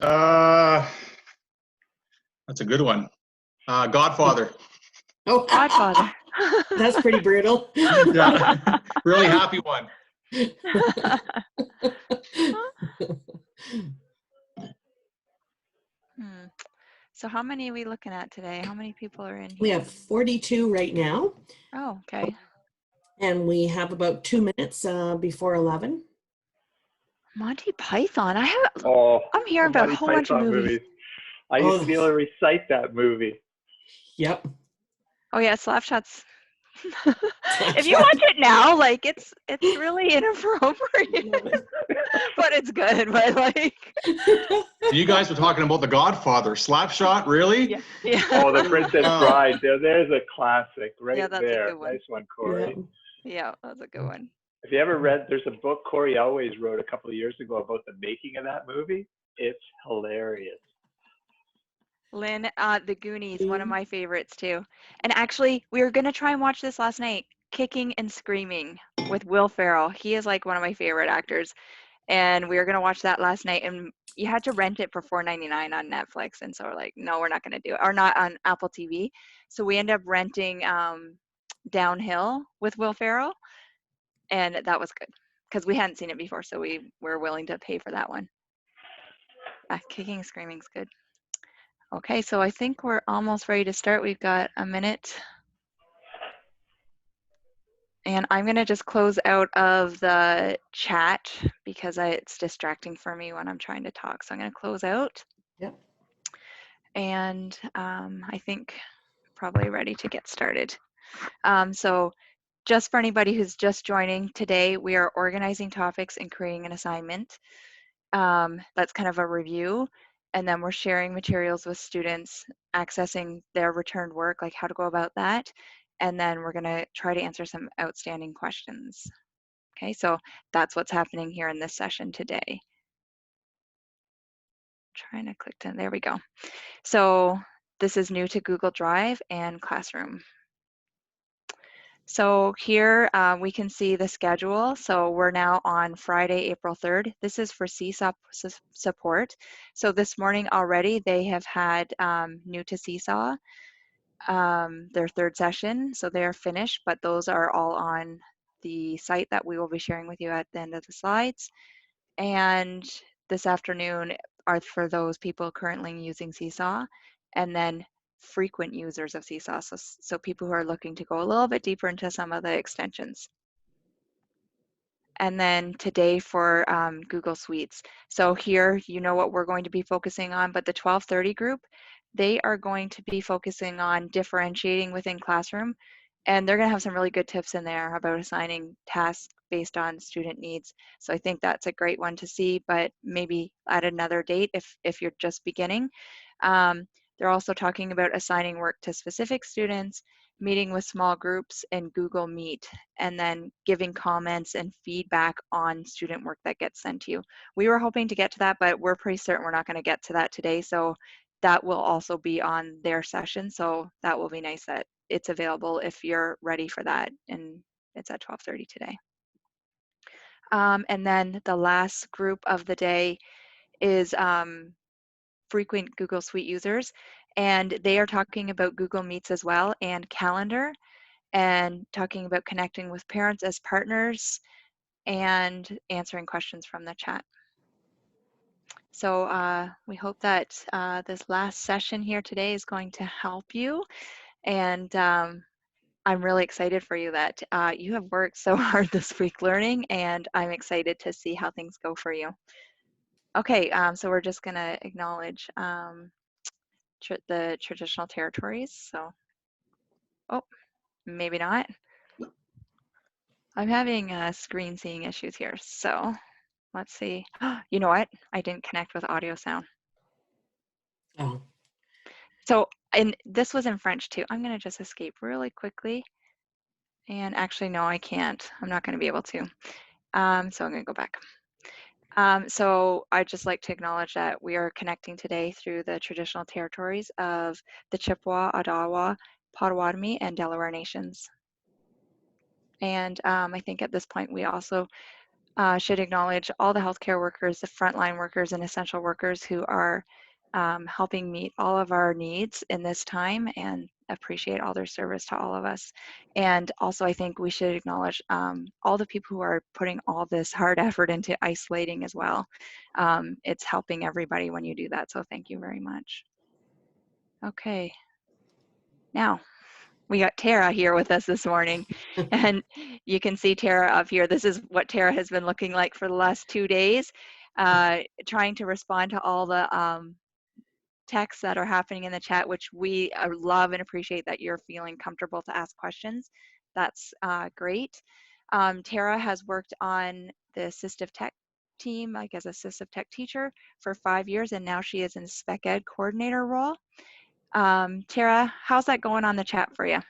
That's a good one. Godfather. Oh, Godfather. that's pretty brutal. Yeah, really happy one. So how many are we looking at today? How many people are in here? We have 42 right now. Oh, okay. And we have about 2 minutes before 11. Monty Python. Oh, I'm hearing about a Monty whole bunch of Python movies. I used to be able to recite that movie. Yep. Oh yeah, Slapshot's. If you watch it now, like it's really inappropriate, but it's good. But like, You guys were talking about The Godfather. Slapshot, really? yeah. Oh, The Princess Oh. Bride. There's a classic right Yeah, that's a there. good one. Nice one, Corey. Yeah, that's a good one. If you ever read, there's a book Corey Elways wrote a couple of years ago about the making of that movie. It's hilarious. Lynn, The Goonies, one of my favorites too. And actually, we were gonna try and watch this last night, Kicking and Screaming with Will Ferrell. He is like one of my favorite actors. And we were gonna watch that last night, and you had to rent it for $4.99 on Netflix. And so we're like, no, we're not gonna do it, or not on Apple TV. So we ended up renting Downhill with Will Ferrell, and that was good because we hadn't seen it before, so we were willing to pay for that one. Kicking and Screaming's good. Okay, so I think we're almost ready to start. We've got a minute. And I'm going to just close out of the chat because it's distracting for me when I'm trying to talk. So I'm going to close out. Yep. And I think probably ready to get started. So just for anybody who's just joining today, we are organizing topics and creating an assignment. That's kind of a review. And then we're sharing materials with students, accessing their returned work, like how to go about that. And then we're going to try to answer some outstanding questions. Okay, so that's what's happening here in this session today. Trying to click to, there we go. So this is new to Google Drive and Classroom. So here we can see the schedule. So we're now on Friday, April 3rd. This is for Seesaw support. So this morning already they have had new to Seesaw, their third session. So they're finished, but those are all on the site that we will be sharing with you at the end of the slides. And this afternoon are for those people currently using Seesaw, and then frequent users of Seesaw, so people who are looking to go a little bit deeper into some of the extensions. And then today for Google Suites. So here, you know what we're going to be focusing on, but the 1230 group, they are going to be focusing on differentiating within Classroom, and they're going to have some really good tips in there about assigning tasks based on student needs. So I think that's a great one to see, but maybe at another date if you're just beginning. They're also talking about assigning work to specific students, meeting with small groups in Google Meet, and then giving comments and feedback on student work that gets sent to you. We were hoping to get to that, but we're pretty certain we're not going to get to that today. So that will also be on their session. So that will be nice that it's available if you're ready for that. And it's at 12:30 today. And then the last group of the day is frequent Google Suite users, and they are talking about Google Meets as well and Calendar, and talking about connecting with parents as partners and answering questions from the chat. So we hope that this last session here today is going to help you, and I'm really excited for you that you have worked so hard this week learning, and I'm excited to see how things go for you. Okay, so we're just going to acknowledge the traditional territories. So, oh, maybe not. I'm having screen seeing issues here. So let's see. You know what? I didn't connect with audio sound. Oh. So, and this was in French too. I'm going to just escape really quickly. And actually, no, I can't. I'm not going to be able to. So I'm going to go back. So I'd just like to acknowledge that we are connecting today through the traditional territories of the Chippewa, Ottawa, Potawatomi, and Delaware nations. And I think at this point we also should acknowledge all the healthcare workers, the frontline workers and essential workers who are helping meet all of our needs in this time, and appreciate all their service to all of us. And also, I think we should acknowledge all the people who are putting all this hard effort into isolating as well. It's helping everybody when you do that, so thank you very much. Okay, now we got Tara here with us this morning, and you can see Tara up here. This is what Tara has been looking like for the last 2 days, trying to respond to all the texts that are happening in the chat, which we love and appreciate that you're feeling comfortable to ask questions. That's great. Tara has worked on the assistive tech team, like as assistive tech teacher for 5 years, and now she is in spec ed coordinator role. Tara, how's that going on the chat for you?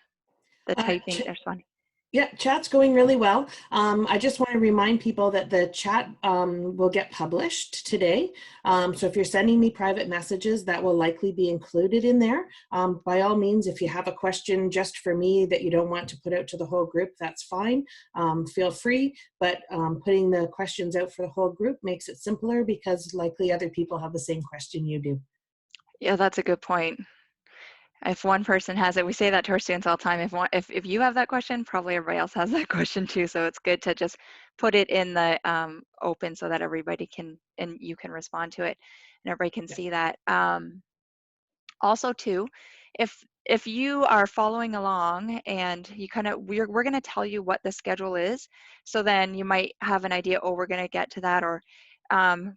The typing, there's one. Yeah, chat's going really well. I just want to remind people that the chat will get published today. So if you're sending me private messages, that will likely be included in there. By all means, if you have a question just for me that you don't want to put out to the whole group, that's fine. Feel free, but putting the questions out for the whole group makes it simpler because likely other people have the same question you do. Yeah, that's a good point. If one person has it, we say that to our students all the time. If you have that question, probably everybody else has that question too. So it's good to just put it in the open so that everybody can, and you can respond to it, and everybody can see that. Also too, if you are following along and you kind of, we're going to tell you what the schedule is. So then you might have an idea, oh, we're going to get to that. Or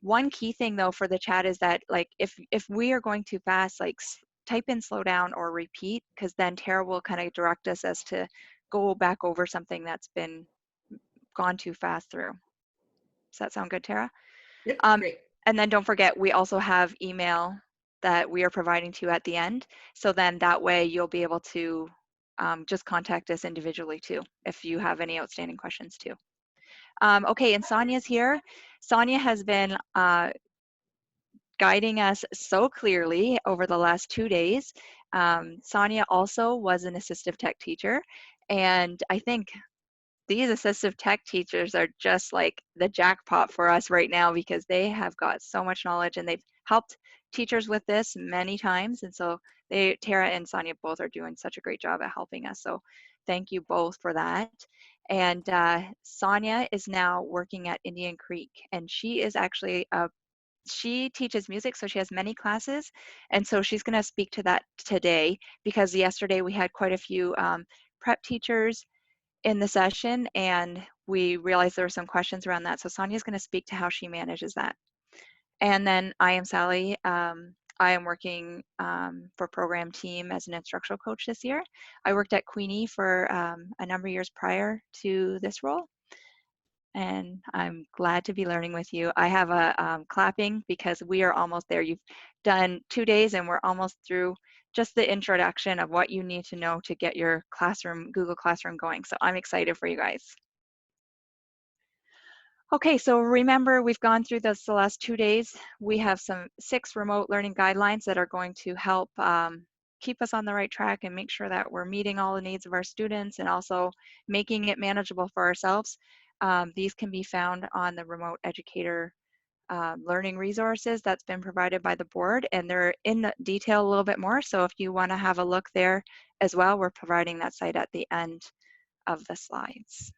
one key thing though for the chat is that, like, if we are going too fast, like type in slow down or repeat, because then Tara will kind of direct us as to go back over something that's been gone too fast through. Does that sound good, Tara? Yep, great. And then don't forget, we also have email that we are providing to you at the end. So then that way you'll be able to just contact us individually too, if you have any outstanding questions too. Okay, and Sonia's here. Sonia has been guiding us so clearly over the last 2 days. Sonia also was an assistive tech teacher, and I think these assistive tech teachers are just like the jackpot for us right now because they have got so much knowledge and they've helped teachers with this many times. And so Tara and Sonia both are doing such a great job at helping us. So thank you both for that. And Sonia is now working at Indian Creek, and she is actually she teaches music, so she has many classes, and so she's going to speak to that today because yesterday we had quite a few prep teachers in the session, and we realized there were some questions around that. So Sonia's going to speak to how she manages that. And then I am Sally. I am working for program team as an instructional coach this year. I worked at Queenie for a number of years prior to this role, and I'm glad to be learning with you. I have a clapping because we are almost there. You've done 2 days and we're almost through just the introduction of what you need to know to get your classroom, Google Classroom going. So I'm excited for you guys. Okay, so remember, we've gone through this the last 2 days. We have 6 remote learning guidelines that are going to help keep us on the right track and make sure that we're meeting all the needs of our students and also making it manageable for ourselves. These can be found on the remote educator learning resources that's been provided by the board, and they're in the detail a little bit more. So if you want to have a look there as well, we're providing that site at the end of the slides.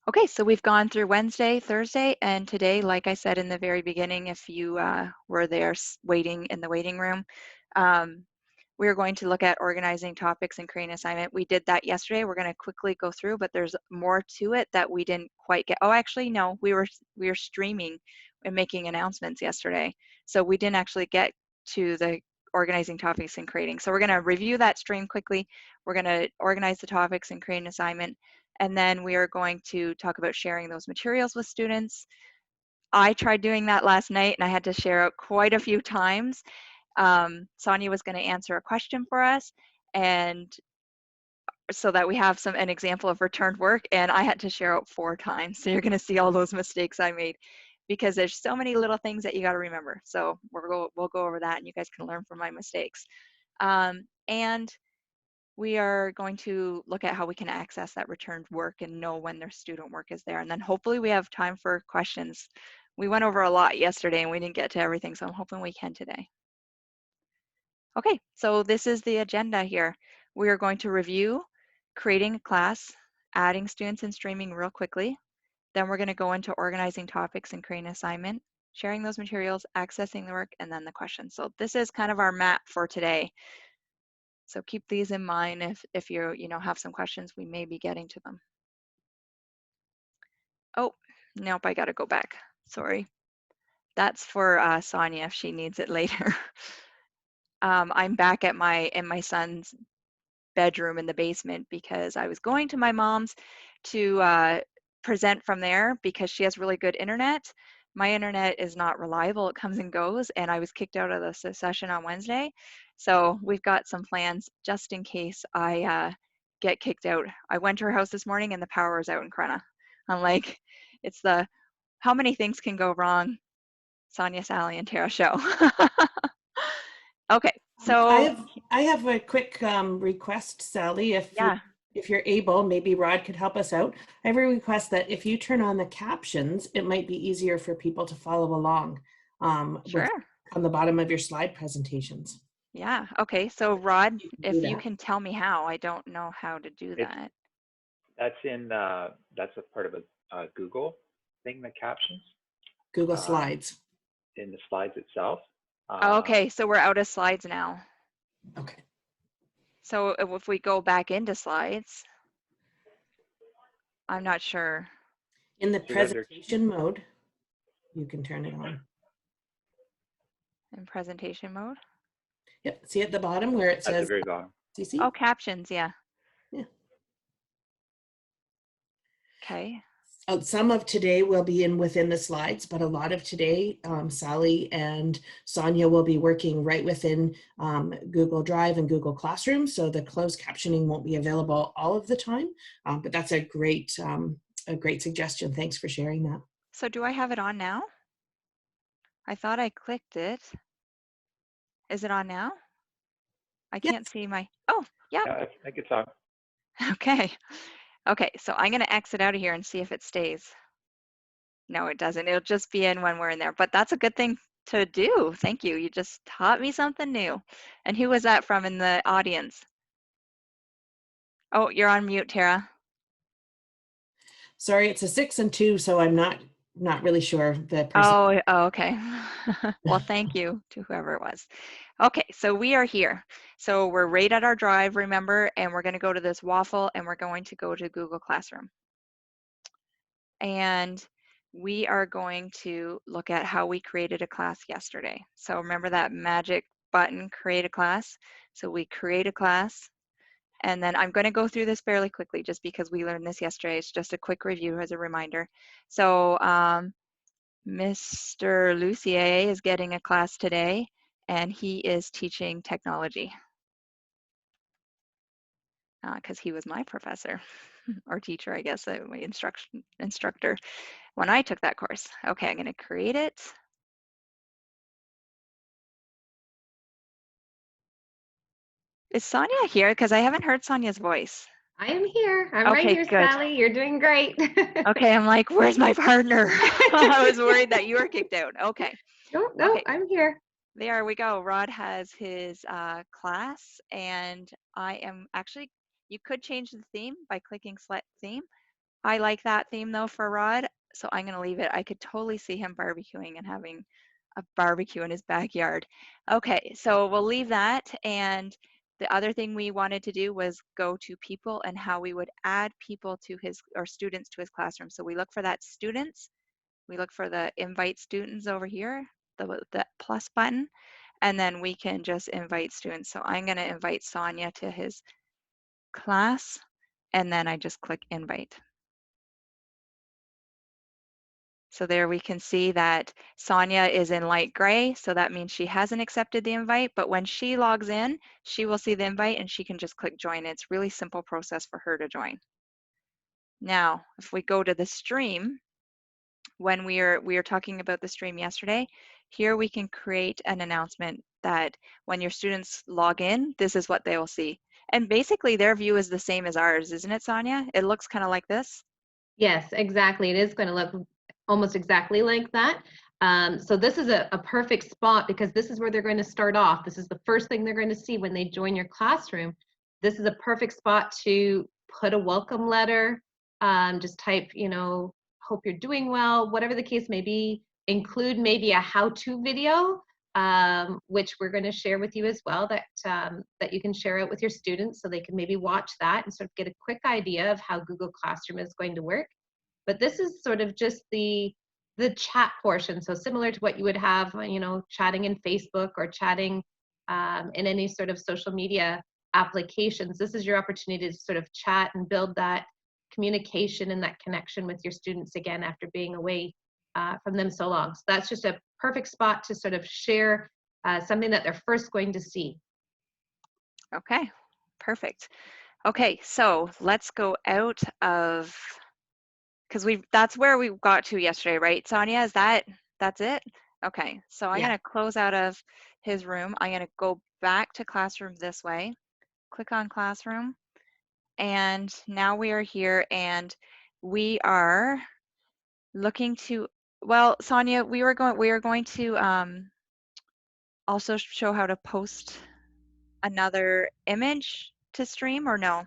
Okay, so we've gone through Wednesday, Thursday, and today, like I said in the very beginning, if you were there waiting in the waiting room, we're going to look at organizing topics and creating an assignment. We did that yesterday. We're going to quickly go through, but there's more to it that we didn't quite get. Oh, actually, no, we were streaming and making announcements yesterday. So we didn't actually get to the organizing topics and creating. So we're going to review that stream quickly. We're going to organize the topics and create an assignment. And then we are going to talk about sharing those materials with students. I tried doing that last night and I had to share out quite a few times. Sonia was going to answer a question for us, and so that we have an example of returned work, and I had to share out 4 times. So you're going to see all those mistakes I made because there's so many little things that you got to remember. So we'll go over that and you guys can learn from my mistakes. And we are going to look at how we can access that returned work and know when their student work is there. And then hopefully we have time for questions. We went over a lot yesterday and we didn't get to everything, so I'm hoping we can today. Okay, so this is the agenda here. We are going to review creating a class, adding students and streaming real quickly. Then we're going to go into organizing topics and creating an assignment, sharing those materials, accessing the work, and then the questions. So this is kind of our map for today. So keep these in mind if you have some questions, we may be getting to them. Oh, nope, I got to go back. Sorry. That's for Sonia if she needs it later. I'm back at in my son's bedroom in the basement because I was going to my mom's to present from there because she has really good internet. My internet is not reliable. It comes and goes, and I was kicked out of the session on Wednesday. So we've got some plans just in case I get kicked out. I went to her house this morning and the power is out in Corona. I'm like, it's the how many things can go wrong? Sonia, Sally, and Tara show. Okay, so I have a quick request, Sally. yeah, If you're able, maybe Rod could help us out. I have a request that if you turn on the captions, it might be easier for people to follow along sure. on the bottom of your slide presentations. Yeah, okay, so Rod, if you that. can tell me how, I don't know how to do that. That's a part of a Google thing, the captions. Google Slides. In the slides itself. Okay, so we're out of slides now. Okay. So if we go back into slides, I'm not sure. In the presentation mode, you can turn it on. In presentation mode? Yep, see at the bottom where it says. At the very bottom. Do you see? Oh, captions, yeah. Yeah. Okay. Some of today will be within the slides, but a lot of today, Sally and Sonia will be working right within Google Drive and Google Classroom, so the closed captioning won't be available all of the time, but that's a great suggestion. Thanks for sharing that. So do I have it on now? I thought I clicked it. Is it on now? I can't see my, oh, yeah. Yeah, I think it's on. Okay. Okay, so I'm going to exit out of here and see if it stays. No, it doesn't. It'll just be in when we're in there. But that's a good thing to do. Thank you. You just taught me something new. And who was that from in the audience? Oh, you're on mute, Tara. Sorry, it's a 6 and 2, so I'm not really sure the person. Oh, okay. Well, thank you to whoever it was. Okay, so we are here. So we're right at our drive, remember, and we're going to go to this waffle and we're going to go to Google Classroom. And we are going to look at how we created a class yesterday. So remember that magic button, create a class. So we create a class. And then I'm going to go through this fairly quickly just because we learned this yesterday. It's just a quick review as a reminder. So Mr. Lucier is getting a class today, and he is teaching technology because he was my professor or teacher, I guess, my instructor when I took that course. Okay, I'm going to create it. Is Sonia here? Because I haven't heard Sonia's voice. I am here. I'm Okay, right here, good. Sally. You're doing great. Okay, I'm like, where's my partner? I was worried that you were kicked out. Okay. No, Okay. I'm here. There we go. Rod has his class, and I am actually, you could change the theme by clicking select theme. I like that theme though for Rod, so I'm going to leave it. I could totally see him barbecuing and having a barbecue in his backyard. Okay, so we'll leave that. And the other thing we wanted to do was go to people and how we would add people to his, or students to his classroom. So we look for that students, we look for the invite students over here, the plus button, and then we can just invite students. So I'm going to invite Sonia to his class, and then I just click invite. So there we can see that Sonia is in light gray, so that means she hasn't accepted the invite, but when she logs in, she will see the invite and she can just click join. It's a really simple process for her to join. Now, if we go to the stream, when we were talking about the stream yesterday, here we can create an announcement that when your students log in, this is what they will see. And basically their view is the same as ours, isn't it, Sonia? It looks kind of like this. Yes, exactly. It is going to look almost exactly like that. So this is a perfect spot because this is where they're going to start off. This is the first thing they're going to see when they join your classroom. This is a perfect spot to put a welcome letter. Just type, hope you're doing well, whatever the case may be. Include maybe a how-to video, which we're going to share with you as well, that you can share out with your students so they can maybe watch that and sort of get a quick idea of how Google Classroom is going to work. But this is sort of just the chat portion. So similar to what you would have, chatting in Facebook or chatting in any sort of social media applications. This is your opportunity to sort of chat and build that communication and that connection with your students again after being away from them so long. So that's just a perfect spot to sort of share something that they're first going to see. Okay, perfect. Okay, so let's go out of, because that's where we got to yesterday, right, Sonia? That's it? Okay, so I'm gonna close out of his room. I'm gonna go back to Classroom this way, click on Classroom, and now we are here and we are looking to, well, Sonia, we are going to also show how to post another image to stream, or no?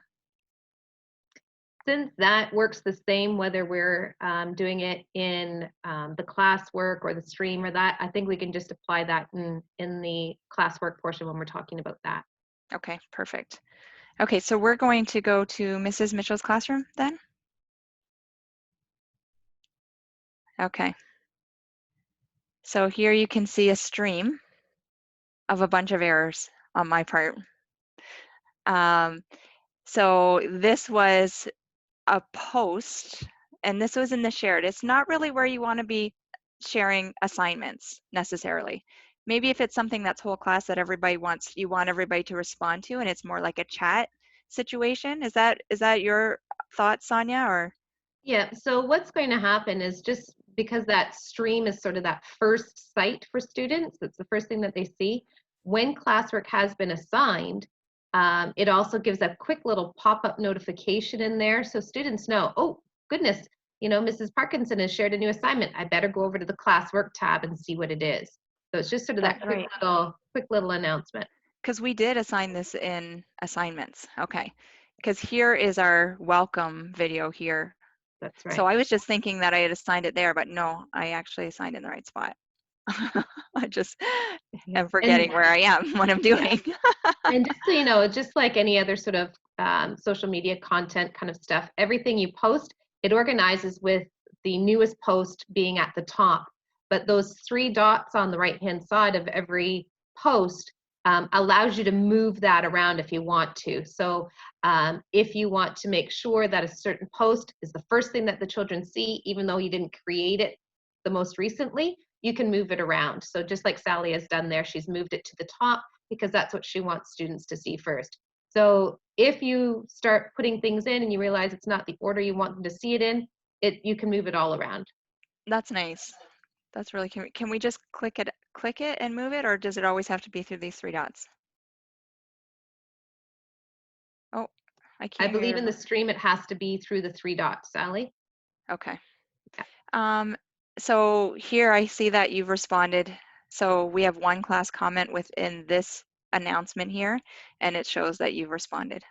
Since that works the same whether we're doing it in the classwork or the stream or that, I think we can just apply that in the classwork portion when we're talking about that. Okay, perfect. Okay, so we're going to go to Mrs. Mitchell's classroom then? Okay. So here you can see a stream of a bunch of errors on my part. So this was a post, and this was in the shared. It's not really where you want to be sharing assignments necessarily. Maybe if it's something that's whole class that you want everybody to respond to, and it's more like a chat situation. Is that your thought, Sonia, or? Yeah, so what's going to happen is just because that stream is sort of that first site for students, it's the first thing that they see. When classwork has been assigned, it also gives a quick little pop-up notification in there so students know, oh, goodness, Mrs. Parkinson has shared a new assignment. I better go over to the classwork tab and see what it is. So it's just sort of that quick little announcement. Because we did assign this in assignments. Okay. Because here is our welcome video here. That's right. So I was just thinking that I had assigned it there, but no, I actually assigned it in the right spot. I just am forgetting where I am, what I'm doing. And just so you know, just like any other sort of social media content kind of stuff, everything you post, it organizes with the newest post being at the top. But those 3 dots on the right-hand side of every post allows you to move that around if you want to. So if you want to make sure that a certain post is the first thing that the children see, even though you didn't create it the most recently, you can move it around. So just like Sally has done there, she's moved it to the top because that's what she wants students to see first. So if you start putting things in and you realize it's not the order you want them to see it in, you can move it all around. That's nice. That's really, can we just click it and move it, or does it always have to be through these 3 dots? Oh, I can't I believe hear. in the stream, it has to be through the 3 dots, Sally. Okay. Yeah. So here I see that you've responded. So we have 1 class comment within this announcement here, and it shows that you've responded.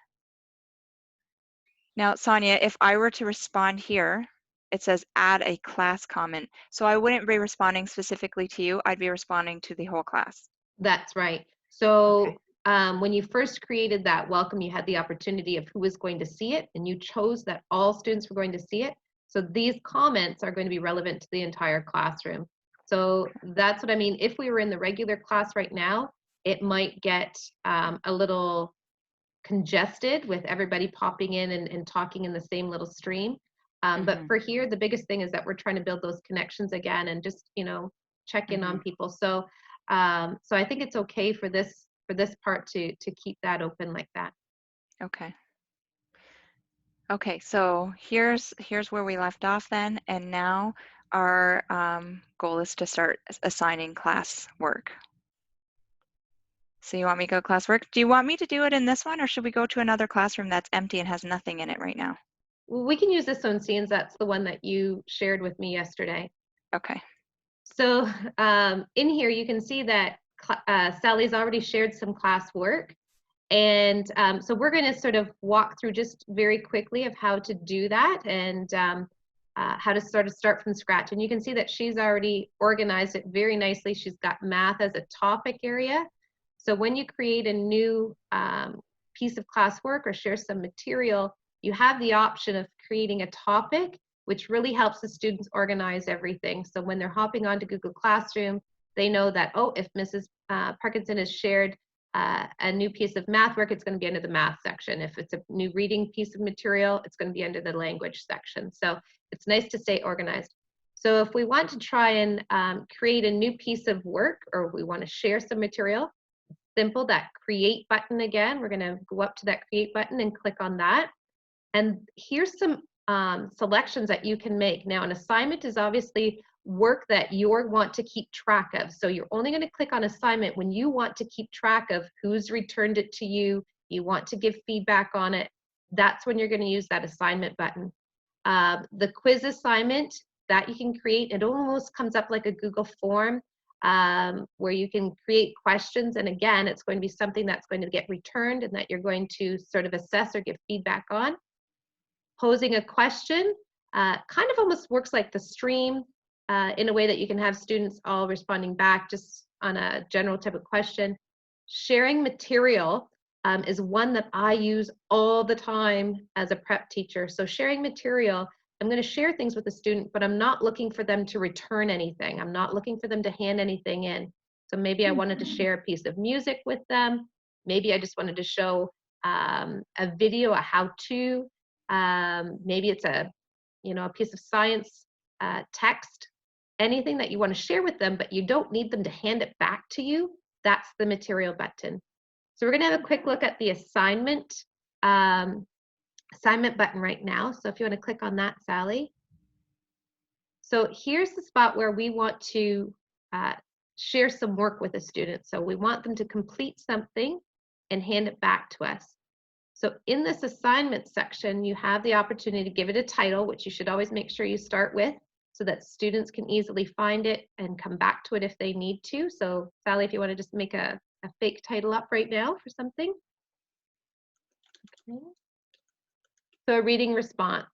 Now, Sonia, if I were to respond here, it says add a class comment. So I wouldn't be responding specifically to you. I'd be responding to the whole class. That's right. So Okay. when you first created that welcome, you had the opportunity of who was going to see it, and you chose that all students were going to see it. So these comments are going to be relevant to the entire classroom. So that's what I mean. If we were in the regular class right now, it might get a little congested with everybody popping in and talking in the same little stream. But for here, the biggest thing is that we're trying to build those connections again and just, check in on people. So so I think it's okay for this part to keep that open like that. Okay. Okay, so here's where we left off then, and now our goal is to start assigning class work. So you want me to go Classwork? Do you want me to do it in this one, or should we go to another classroom that's empty and has nothing in it right now? Well, we can use this one, since that's the one that you shared with me yesterday. Okay. So in here, you can see that Sally's already shared some classwork. And so we're going to sort of walk through just very quickly of how to do that, and how to sort of start from scratch. And you can see that she's already organized it very nicely. She's got math as a topic area. So when you create a new piece of classwork or share some material, you have the option of creating a topic, which really helps the students organize everything. So when they're hopping onto Google Classroom, they know that, oh, if Mrs. Parkinson has shared a new piece of math work, it's going to be under the math section. If it's a new reading piece of material, it's going to be under the language section. So it's nice to stay organized. So if we want to try and create a new piece of work, or we want to share some material, simple, that create button again, we're going to go up to that create button and click on that. And here's some selections that you can make. Now, an assignment is obviously work that you want to keep track of. So you're only going to click on assignment when you want to keep track of who's returned it to you, you want to give feedback on it. That's when you're going to use that assignment button. The quiz assignment that you can create, it almost comes up like a Google form where you can create questions. And again, it's going to be something that's going to get returned and that you're going to sort of assess or give feedback on. Posing a question kind of almost works like the stream in a way that you can have students all responding back just on a general type of question. Sharing material is one that I use all the time as a prep teacher. So sharing material, I'm going to share things with the student, but I'm not looking for them to return anything. I'm not looking for them to hand anything in. So maybe I wanted to share a piece of music with them. Maybe I just wanted to show a video, a how-to. Maybe it's a piece of science text, anything that you want to share with them, but you don't need them to hand it back to you. That's the material button. So we're going to have a quick look at the assignment button right now. So if you want to click on that, Sally. So here's the spot where we want to share some work with a student. So we want them to complete something and hand it back to us. So in this assignment section, you have the opportunity to give it a title, which you should always make sure you start with so that students can easily find it and come back to it if they need to. So Sally, if you want to just make a fake title up right now for something. Okay. So a reading response.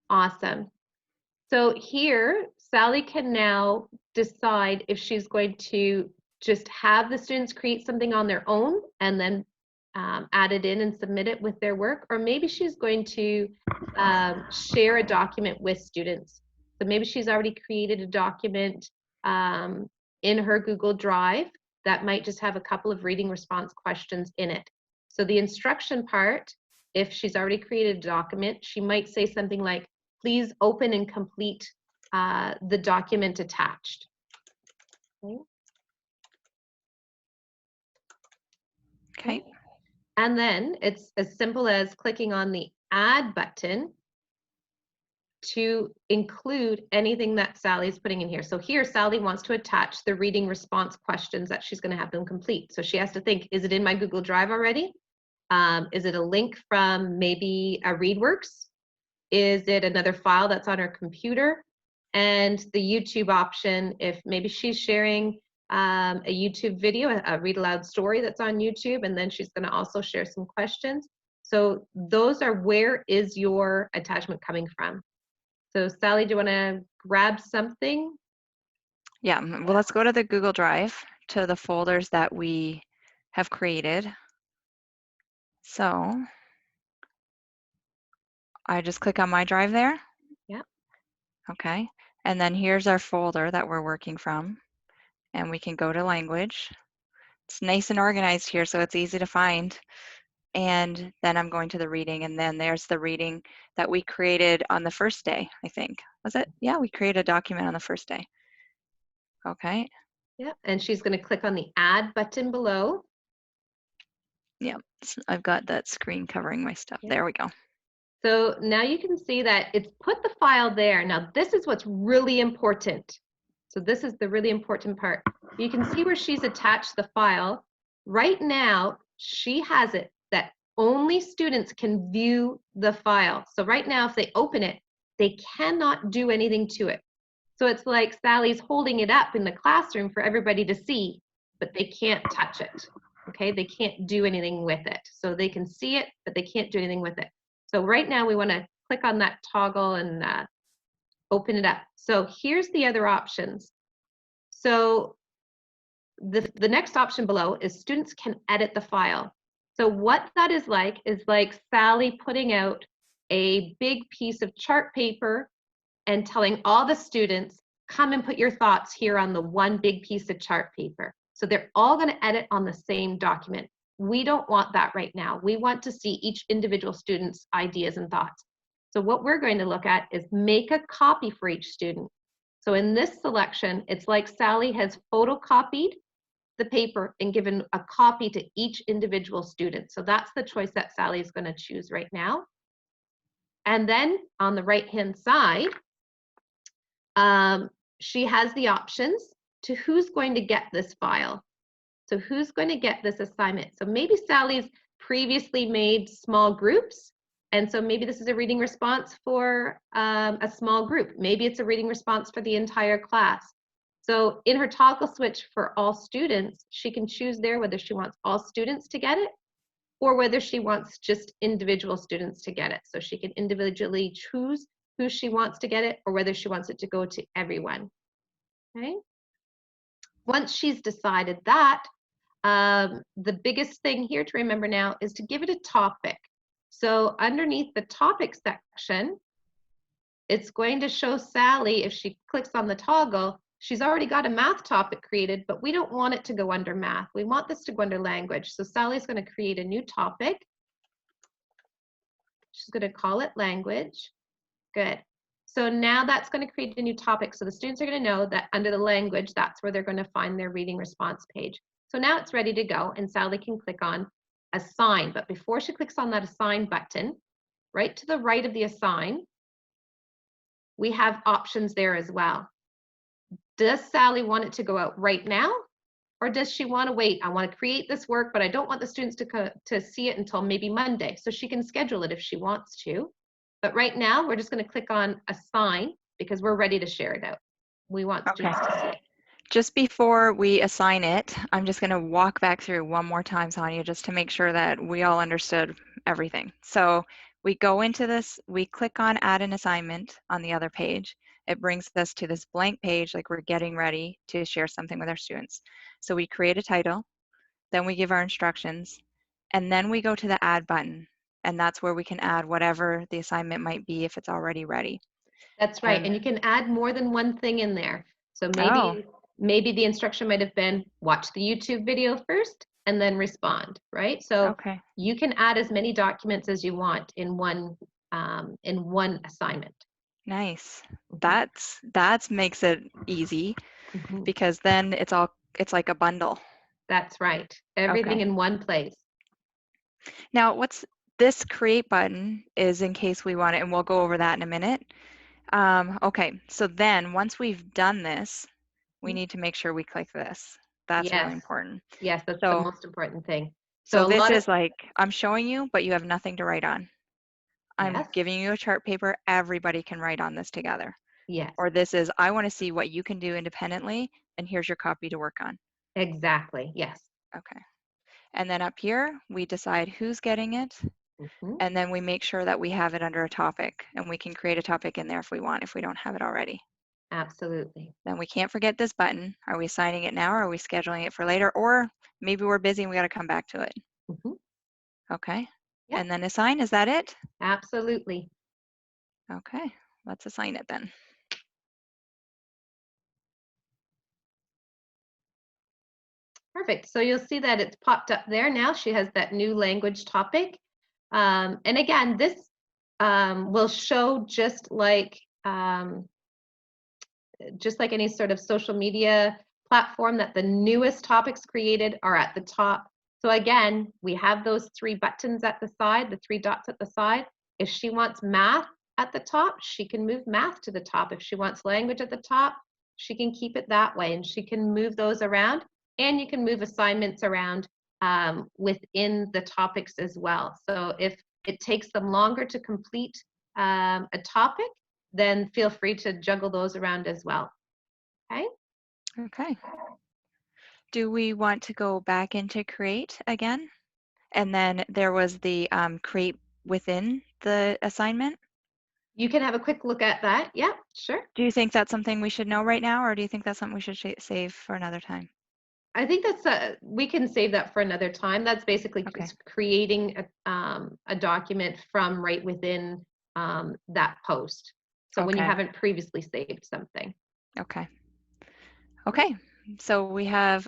Awesome. So here, Sally can now decide if she's going to just have the students create something on their own and then add it in and submit it with their work, or maybe she's going to share a document with students. So maybe she's already created a document in her Google Drive that might just have a couple of reading response questions in it. So the instruction part, if she's already created a document, she might say something like, please open and complete the document attached. Okay. And then it's as simple as clicking on the add button to include anything that Sally's putting in here. So here, Sally wants to attach the reading response questions that she's going to have them complete. So she has to think, is it in my Google Drive already? Is it a link from maybe a ReadWorks? Is it another file that's on her computer? And the YouTube option, if maybe she's sharing a YouTube video, a read aloud story that's on YouTube, and then she's going to also share some questions. So those are where is your attachment coming from. So Sally, do you want to grab something? Yeah, well, let's go to the Google Drive, to the folders that we have created. So I just click on my drive there. Yeah. Okay, and then here's our folder that we're working from, and we can go to language. It's nice and organized here, so it's easy to find. And then I'm going to the reading, and then there's the reading that we created on the first day, I think. Was it? Yeah, we created a document on the first day. Okay. Yeah, and she's going to click on the add button below. Yeah, I've got that screen covering my stuff. Yeah. There we go. So now you can see that it's put the file there. Now this is what's really important. So this is the really important part. You can see where she's attached the file. Right now, she has it that only students can view the file. So right now, if they open it, they cannot do anything to it. So it's like Sally's holding it up in the classroom for everybody to see, but they can't touch it. Okay, they can't do anything with it. So they can see it, but they can't do anything with it. So right now we want to click on that toggle and open it up. So here's the other options. So the next option below is students can edit the file. So what that is like Sally putting out a big piece of chart paper and telling all the students, come and put your thoughts here on the one big piece of chart paper. So they're all going to edit on the same document. We don't want that right now. We want to see each individual student's ideas and thoughts. So what we're going to look at is make a copy for each student. So in this selection, it's like Sally has photocopied the paper and given a copy to each individual student. So that's the choice that Sally is going to choose right now. And then on the right-hand side, she has the options to who's going to get this file. So who's going to get this assignment? So maybe Sally's previously made small groups. And so maybe this is a reading response for a small group. Maybe it's a reading response for the entire class. So in her toggle switch for all students, she can choose there whether she wants all students to get it or whether she wants just individual students to get it. So she can individually choose who she wants to get it or whether she wants it to go to everyone. Okay. Once she's decided that, the biggest thing here to remember now is to give it a topic. So underneath the topic section, it's going to show Sally, if she clicks on the toggle, she's already got a math topic created, but we don't want it to go under math. We want this to go under language. So Sally's going to create a new topic. She's going to call it language. Good. So now that's going to create a new topic. So the students are going to know that under the language, that's where they're going to find their reading response page. So now it's ready to go and Sally can click on assign. But before she clicks on that assign button, right to the right of the assign, we have options there as well. Does Sally want it to go out right now? Or does she want to wait? I want to create this work, but I don't want the students to see it until maybe Monday. So she can schedule it if she wants to. But right now, we're just going to click on assign because we're ready to share it out. We want students to see it. Just before we assign it, I'm just going to walk back through one more time, Sonia, just to make sure that we all understood everything. So we go into this, we click on add an assignment on the other page. It brings us to this blank page like we're getting ready to share something with our students. So we create a title, then we give our instructions, and then we go to the add button. And that's where we can add whatever the assignment might be if it's already ready. That's right. And you can add more than one thing in there. So maybe the instruction might have been watch the YouTube video first and then respond, right? So you can add as many documents as you want in one assignment. Nice. That makes it easy because then it's like a bundle. That's right. Everything in one place. Now, what's this create button is in case we want it, and we'll go over that in a minute. Okay, so then once we've done this, we need to make sure we click this. That's really important. Yes, that's the most important thing. So this is like, I'm showing you, but you have nothing to write on. I'm giving you a chart paper. Everybody can write on this together. Yes. Or this is, I want to see what you can do independently, and here's your copy to work on. Exactly, yes. Okay. And then up here, we decide who's getting it. And then we make sure that we have it under a topic, and we can create a topic in there if we want, if we don't have it already. Absolutely. Then we can't forget this button. Are we assigning it now, or are we scheduling it for later? Or maybe we're busy and we got to come back to it. Okay. Yep. And then assign, is that it? Absolutely. Okay, let's assign it then. Perfect. So you'll see that it's popped up there now. She has that new language topic. And again, this will show just like any sort of social media platform that the newest topics created are at the top. So again, we have those three buttons at the side, the three dots at the side. If she wants math at the top, she can move math to the top. If she wants language at the top, she can keep it that way, and she can move those around, and you can move assignments around within the topics as well. So if it takes them longer to complete a topic, then feel free to juggle those around as well. Okay. Okay. Do we want to go back into create again? And then there was the create within the assignment. You can have a quick look at that. Yeah, sure. Do you think that's something we should know right now, or do you think that's something we should save for another time? I think that's we can save that for another time. That's basically Okay. creating a document from right within that post. So when you Okay. haven't previously saved something. Okay. Okay. So we have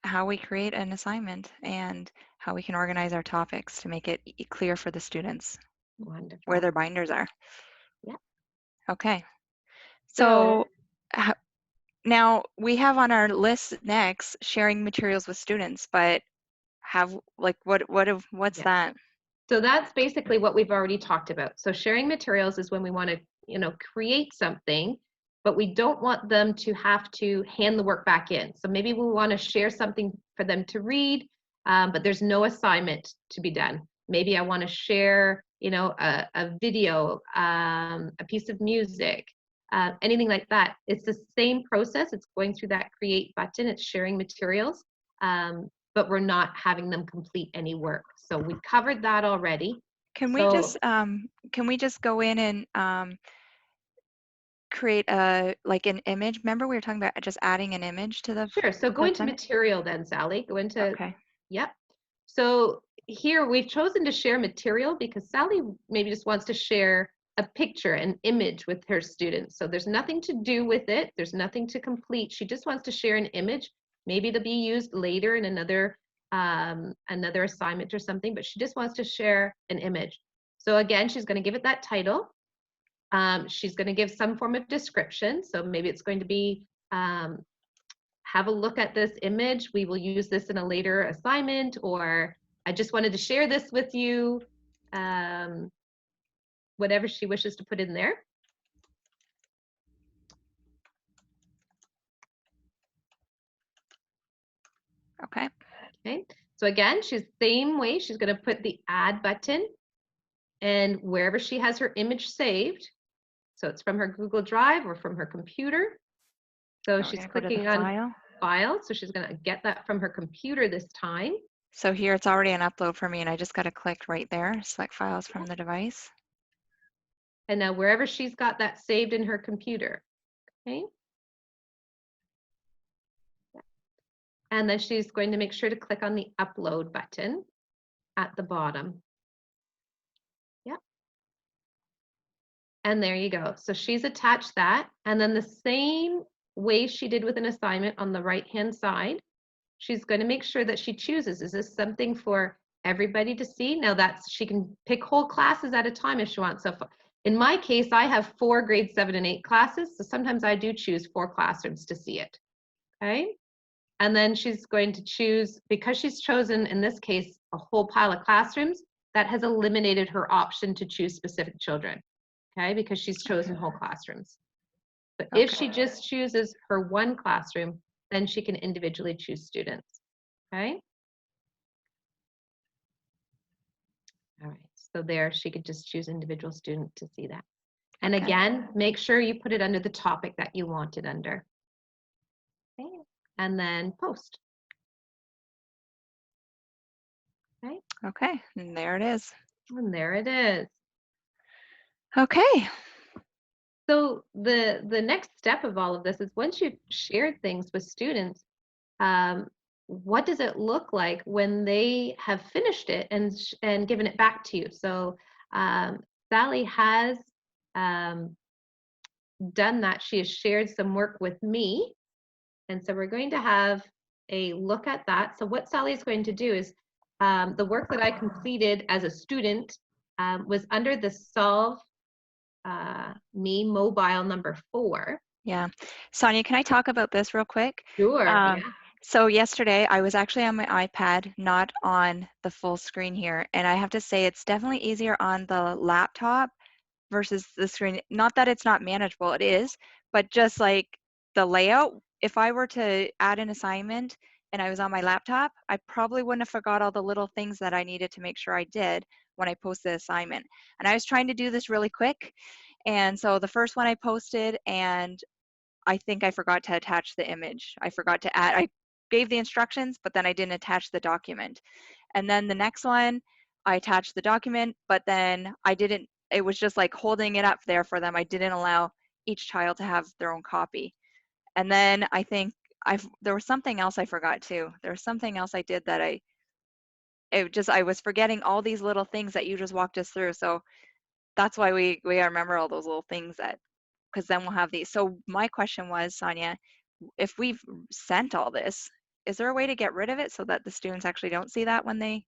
how we create an assignment and how we can organize our topics to make it clear for the students Wonderful. where their binders are. Yeah. Okay. So So now we have on our list next sharing materials with students, but what's Yeah. that? So that's basically what we've already talked about. So sharing materials is when we want to, create something, but we don't want them to have to hand the work back in. So maybe we want to share something for them to read, but there's no assignment to be done. Maybe I want to share, a video, a piece of music, anything like that. It's the same process. It's going through that create button. It's sharing materials. But we're not having them complete any work. So we covered that already. Can we just go in and create an image? Remember we were talking about just adding an image to the Sure. So go into assignment? material then, Sally. Go into, Okay. Yep. So here we've chosen to share material because Sally maybe just wants to share a picture, an image with her students. So there's nothing to do with it. There's nothing to complete. She just wants to share an image. Maybe to be used later in another assignment or something, but she just wants to share an image. So again, she's going to give it that title. She's going to give some form of description. So maybe it's going to be, have a look at this image. We will use this in a later assignment, or I just wanted to share this with you. Whatever she wishes to put in there. Okay. Okay. So again, she's the same way. She's going to put the add button, and wherever she has her image saved, so it's from her Google Drive or from her computer. So she's clicking on file. So she's going to get that from her computer this time. So here it's already an upload for me, and I just got to click right there, select files from the device. And now wherever she's got that saved in her computer. Okay. And then she's going to make sure to click on the upload button at the bottom. Yep. And there you go. So she's attached that. And then the same way she did with an assignment on the right-hand side, she's going to make sure that she chooses, is this something for everybody to see? Now she can pick whole classes at a time if she wants. So in my case, I have 4 grade 7 and 8 classes. So sometimes I do choose 4 classrooms to see it. Okay. And then she's going to choose, because she's chosen, in this case, a whole pile of classrooms, that has eliminated her option to choose specific children, okay, because she's chosen whole classrooms. But if she just chooses her 1 classroom, then she can individually choose students, okay? All right, so there she could just choose individual student to see that. And again, make sure you put it under the topic that you want it under. Okay. And then post. Okay. Okay, and there it is. And there it is. Okay. So the next step of all of this is once you've shared things with students, what does it look like when they have finished it and given it back to you? So Sally has done that. She has shared some work with me. And so we're going to have a look at that. So what Sally is going to do is the work that I completed as a student was under the Solve Me mobile number 4. Yeah. Sonia, can I talk about this real quick? Sure. Yeah. So yesterday I was actually on my iPad, not on the full screen here. And I have to say it's definitely easier on the laptop versus the screen. Not that it's not manageable, it is, but just like the layout, if I were to add an assignment and I was on my laptop, I probably wouldn't have forgot all the little things that I needed to make sure I did when I posted the assignment. And I was trying to do this really quick. And so the first one I posted, and I think I forgot to attach the image. I forgot to add, I gave the instructions, but then I didn't attach the document. And then the next one, I attached the document, but then I didn't, it was just like holding it up there for them. I didn't allow each child to have their own copy. And then I think there was something else I forgot too. There was something else I did that I was forgetting all these little things that you just walked us through. So that's why we remember all those little things, that because then we'll have these. So my question was, Sonia, if we've sent all this, is there a way to get rid of it so that the students actually don't see that when they?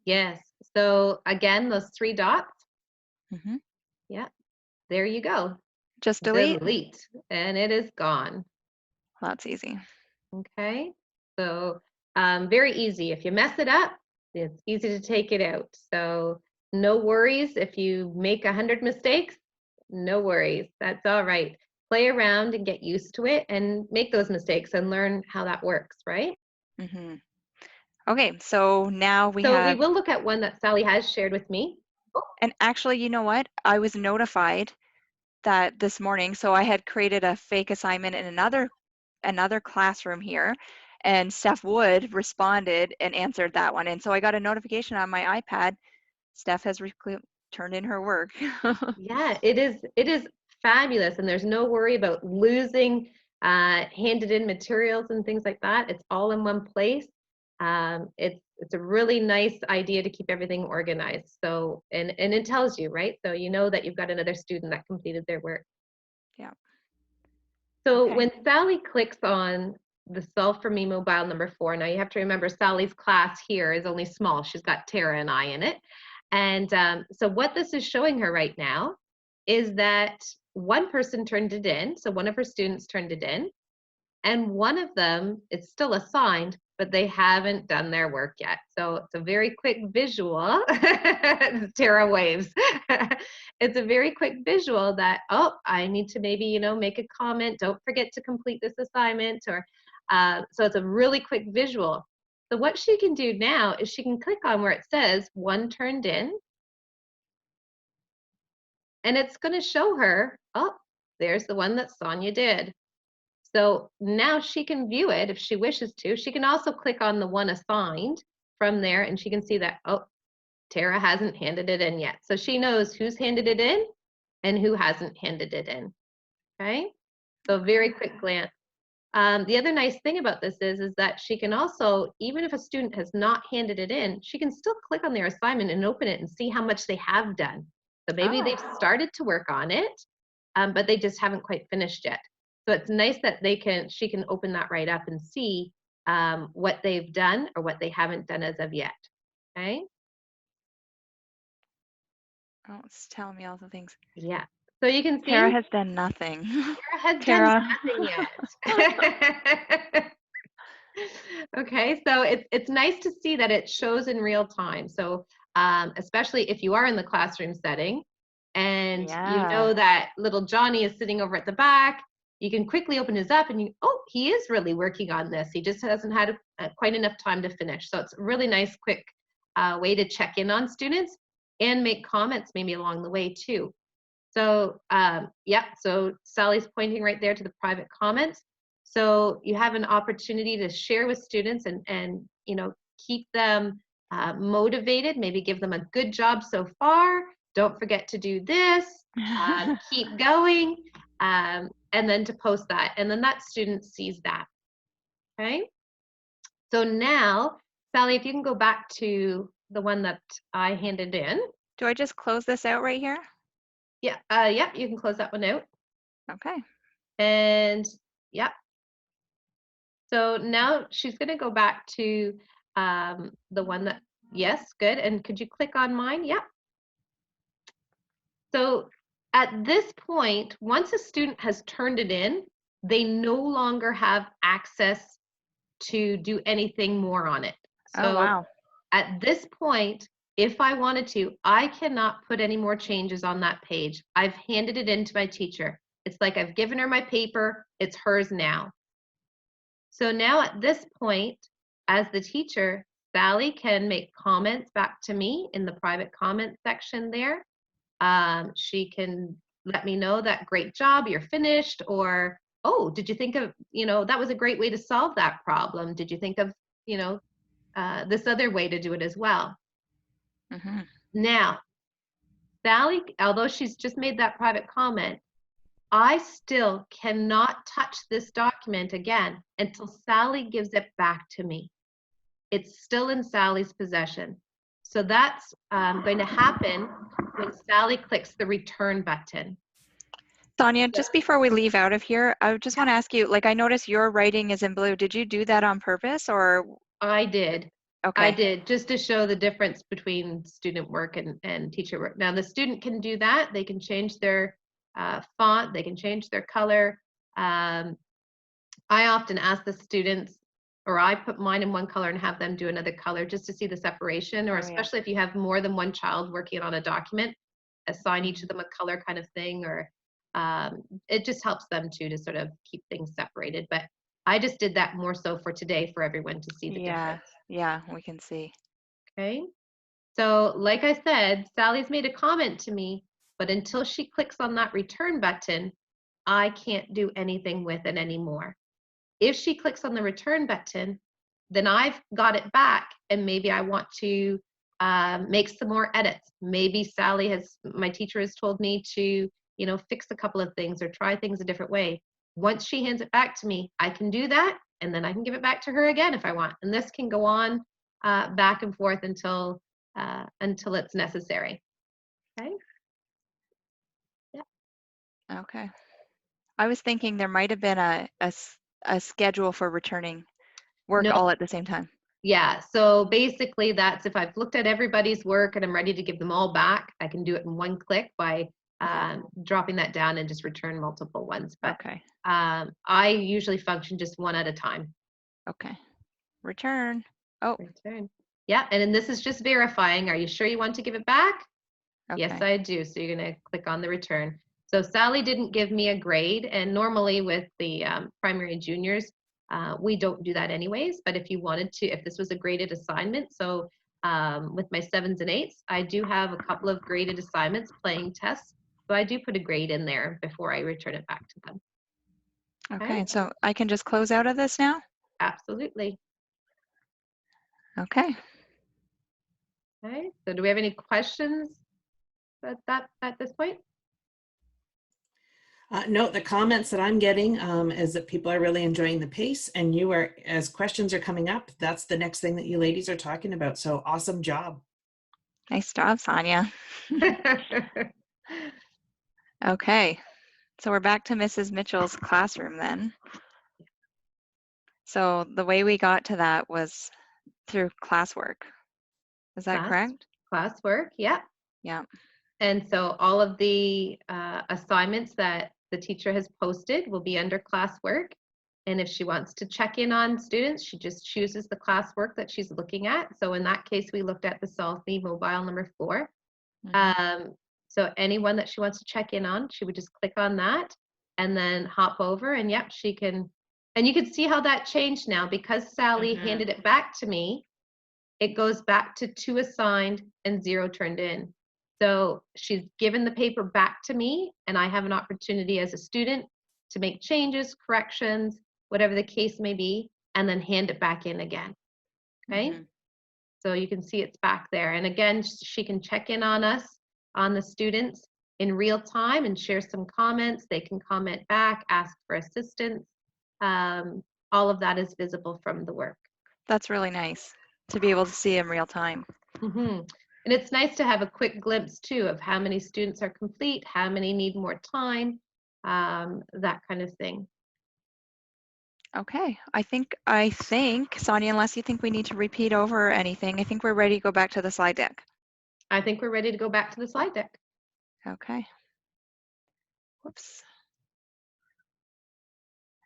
Yes. So again, those 3 dots. Mm-hmm. Yeah. There you go. Just delete? Delete. And it is gone. That's easy. Okay. So very easy. If you mess it up, it's easy to take it out. So no worries if you make 100 mistakes. No worries. That's all right. Play around and get used to it and make those mistakes and learn how that works, right? Mm-hmm. Okay, so now we So we will look at one that Sally has shared with me. And actually, you know what? I was notified that this morning, so I had created a fake assignment in another classroom here, and Steph Wood responded and answered that one. And so I got a notification on my iPad. Steph has turned in her work. Yeah, it is fabulous, and there's no worry about losing handed in materials and things like that. It's all in one place. It's a really nice idea to keep everything organized. So and it tells you, right? So you know that you've got another student that completed their work. Yeah. So Okay. when Sally clicks on the Solve for Me mobile number 4, now you have to remember Sally's class here is only small. She's got Tara and I in it. And so what this is showing her right now is that one person turned it in. So one of her students turned it in. And one of them is still assigned, but they haven't done their work yet. So it's a very quick visual. Tara waves. It's a very quick visual that, oh, I need to maybe, make a comment. Don't forget to complete this assignment. Or so it's a really quick visual. So what she can do now is she can click on where it says 1 turned in. And it's going to show her, oh, there's the one that Sonia did. So now she can view it if she wishes to. She can also click on the one assigned from there, and she can see that, oh, Tara hasn't handed it in yet. So she knows who's handed it in and who hasn't handed it in. Okay, so very quick glance. The other nice thing about this is that she can also, even if a student has not handed it in, she can still click on their assignment and open it and see how much they have done. So maybe they've started to work on it, but they just haven't quite finished yet. So it's nice that she can open that right up and see what they've done or what they haven't done as of yet. Okay. Oh, it's telling me all the things. Yeah. So you can see Tara has done nothing. Tara has done nothing yet. Okay, so it's nice to see that it shows in real time. So especially if you are in the classroom setting and you know that little Johnny is sitting over at the back, you can quickly open his up and he is really working on this. He just hasn't had quite enough time to finish. So it's a really nice, quick way to check in on students and make comments maybe along the way too. So so Sally's pointing right there to the private comments. So you have an opportunity to share with students and keep them motivated, maybe give them a good job so far. Don't forget to do this, keep going, and then to post that. And then that student sees that, okay? So now, Sally, if you can go back to the one that I handed in. Do I just close this out right here? Yeah, yep, you can close that one out. Okay. And yep. So now she's going to go back to the one that, yes, good. And could you click on mine? Yep. So at this point, once a student has turned it in, they no longer have access to do anything more on it. So oh, wow. At this point, if I wanted to, I cannot put any more changes on that page. I've handed it in to my teacher. It's like I've given her my paper. It's hers now. So now at this point, as the teacher, Sally can make comments back to me in the private comment section there. She can let me know that great job, you're finished, or, oh, did you think of, that was a great way to solve that problem. Did you think of, this other way to do it as well? Mm-hmm. Now, Sally, although she's just made that private comment, I still cannot touch this document again until Sally gives it back to me. It's still in Sally's possession. So that's going to happen when Sally clicks the return button. Sonia, just before we leave out of here, I just want to ask you, like, I noticed your writing is in blue. Did you do that on purpose, or? I did. Okay. I did, just to show the difference between student work and teacher work. Now, the student can do that. They can change their font. They can change their color. I often ask the students, or I put mine in one color and have them do another color just to see the separation, or especially if you have more than one child working on a document, assign each of them a color kind of thing, or it just helps them too to sort of keep things separated. But I just did that more so for today for everyone to see the difference. Yeah, we can see. Okay. So like I said, Sally's made a comment to me, but until she clicks on that return button, I can't do anything with it anymore. If she clicks on the return button, then I've got it back, and maybe I want to make some more edits. Maybe my teacher has told me to, fix a couple of things or try things a different way. Once she hands it back to me, I can do that, and then I can give it back to her again if I want. And this can go on back and forth until it's necessary. Okay. Yeah. Okay. I was thinking there might have been a schedule for returning work all at the same time. Yeah, so basically that's if I've looked at everybody's work and I'm ready to give them all back, I can do it in one click by dropping that down and just return multiple ones. But okay. I usually function just one at a time. Okay. Return. Oh. Return. Yeah, and then this is just verifying. Are you sure you want to give it back? Okay. Yes, I do. So you're going to click on the return. So Sally didn't give me a grade, and normally with the primary and juniors, we don't do that anyways. But if you wanted to, if this was a graded assignment, so with my 7s and 8s, I do have a couple of graded assignments, playing tests. So I do put a grade in there before I return it back to them. Okay, so I can just close out of this now? Absolutely. Okay. Okay, so do we have any questions at this point? No, the comments that I'm getting is that people are really enjoying the pace, and you are, as questions are coming up, that's the next thing that you ladies are talking about. So awesome job. Nice job, Sonia. Okay, so we're back to Mrs. Mitchell's classroom then. So the way we got to that was through Classwork. Is that correct? Classwork, yeah. Yeah. And so all of the assignments that the teacher has posted will be under Classwork. And if she wants to check in on students, she just chooses the classwork that she's looking at. So in that case, we looked at the Salty mobile number 4. Mm-hmm. So anyone that she wants to check in on, she would just click on that and then hop over, and yep, she can. And you can see how that changed now because Sally handed it back to me. It goes back to 2 assigned and 0 turned in. So she's given the paper back to me, and I have an opportunity as a student to make changes, corrections, whatever the case may be, and then hand it back in again. Okay. Mm-hmm. So you can see it's back there. And again, she can check in on us, on the students in real time and share some comments. They can comment back, ask for assistance. All of that is visible from the work. That's really nice to be able to see in real time. Mm-hmm. And it's nice to have a quick glimpse too of how many students are complete, how many need more time, that kind of thing. Okay, I think, Sonia, unless you think we need to repeat over anything, I think we're ready to go back to the slide deck. I think we're ready to go back to the slide deck. Okay. Whoops.